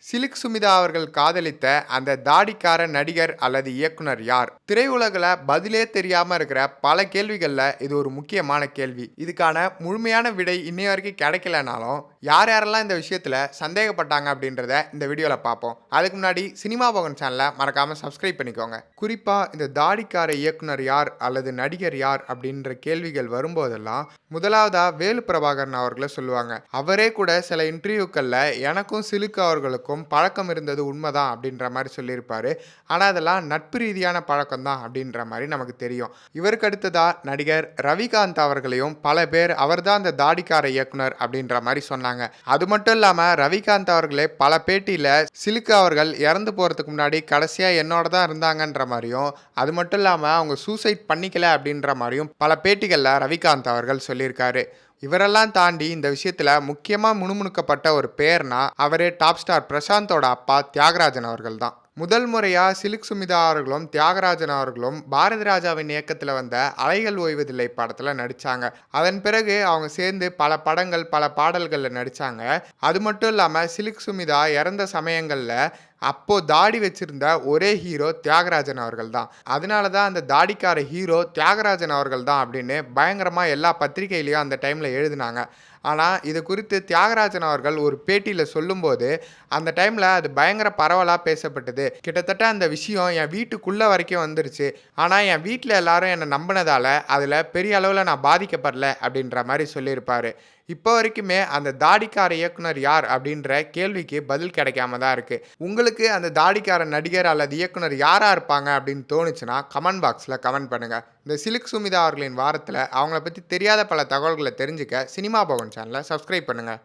சிலுக் சுமிதா அவர்கள் காதலித்த அந்த தாடிக்கார நடிகர் அல்லது இயக்குனர் யார்? திரையுலகில் பதிலே தெரியாம இருக்கிற பல கேள்விகள்ல இது ஒரு முக்கியமான கேள்வி. இதுக்கான முழுமையான விடை இன்னைய வரைக்கும் கிடைக்கலனாலும் யார் யாரெல்லாம் இந்த விஷயத்துல சந்தேகப்பட்டாங்க அப்படின்றத இந்த வீடியோல பார்ப்போம். அதுக்கு முன்னாடி சினிமா பவன் சேனலை மறக்காம சப்ஸ்கிரைப் பண்ணிக்கோங்க. குறிப்பா இந்த தாடிக்கார இயக்குனர் யார் அல்லது நடிகர் யார் அப்படின்ற கேள்விகள் வரும்போதெல்லாம் முதலாவதா வேலு பிரபாகரன் அவர்களை சொல்லுவாங்க. அவரே கூட சில இன்டர்வியூக்கள்ல எனக்கும் சிலுக்கு அவர்களுக்கும் பழக்கம் இருந்தது உண்மைதான் அப்படின்ற மாதிரி சொல்லியிருப்பாரு. ஆனால் அதெல்லாம் நட்பு ரீதியான பழக்கம் தான் அப்படின்ற மாதிரி நமக்கு தெரியும். இவருக்கு அடுத்ததா நடிகர் ரவிகாந்த் அவர்களையும் பல பேர் அவர்தான் அந்த தாடிக்கார இயக்குனர் அப்படின்ற மாதிரி சொன்னாங்க. அது மட்டும் இல்லாமல் ரவிகாந்த் அவர்களே பல பேட்டியில் சிலுக்கு அவர்கள் இறந்து போகிறதுக்கு முன்னாடி கடைசியாக என்னோட தான் இருந்தாங்கன்ற மாதிரியும், அது மட்டும் இல்லாமல் அவங்க சூசைட் பண்ணிக்கல அப்படின்ற மாதிரியும் பல பேட்டிகளில் ரவிகாந்த் அவர்கள் சொல்லியிருக்காரு. இவரெல்லாம் தாண்டி இந்த விஷயத்துல முக்கியமா முணுமுணுக்கப்பட்ட ஒரு பேர்னா அவரே டாப் ஸ்டார் பிரசாந்தோட அப்பா தியாகராஜன் அவர்கள் தான். முதல் முறையா சிலுக் சுமிதா அவர்களும் தியாகராஜன் அவர்களும் பாரதி ராஜாவின் இயக்கத்துல வந்த அலைகள் ஓய்வதில்லை படத்துல நடிச்சாங்க. அதன் பிறகு அவங்க சேர்ந்து பல படங்கள் பல பாடல்கள்ல நடிச்சாங்க. அது மட்டும் இல்லாம சிலுக் சுமிதா இறந்த சமயங்கள்ல அப்போ தாடி வச்சிருந்த ஒரே ஹீரோ தியாகராஜன் அவர்கள் தான். அதனால தான் அந்த தாடிக்கார ஹீரோ தியாகராஜன் அவர்கள் தான் அப்படின்னு பயங்கரமா எல்லா பத்திரிகையிலையும் அந்த டைம்ல எழுதினாங்க. ஆனால் இது குறித்து தியாகராஜன் அவர்கள் ஒரு பேட்டியில் சொல்லும்போது அந்த டைமில் அது பயங்கர பரவலாக பேசப்பட்டது. கிட்டத்தட்ட அந்த விஷயம் என் வீட்டுக்குள்ளே வரைக்கும் வந்துருச்சு. ஆனால் என் வீட்டில் எல்லாரும் என்னை நம்பினதால் அதில் பெரிய அளவில் நான் பாதிக்கப்படல அப்படின்ற மாதிரி சொல்லியிருப்பார். இப்போ வரைக்குமே அந்த தாடிக்கார இயக்குனர் யார் அப்படின்ற கேள்விக்கு பதில் கிடைக்காம தான் இருக்குது. உங்களுக்கு அந்த தாடிக்கார நடிகர் அல்லது இயக்குனர் யாராக இருப்பாங்க அப்படின்னு தோணுச்சுன்னா கமெண்ட் பாக்ஸில் கமெண்ட் பண்ணுங்கள். இந்த சிலுக் சுமிதா அவர்களின் வாரத்தில் அவங்கள பற்றி தெரியாத பல தகவல்களை தெரிஞ்சுக்க சினிமா பவன் சேனலை சப்ஸ்கிரைப் பண்ணுங்கள்.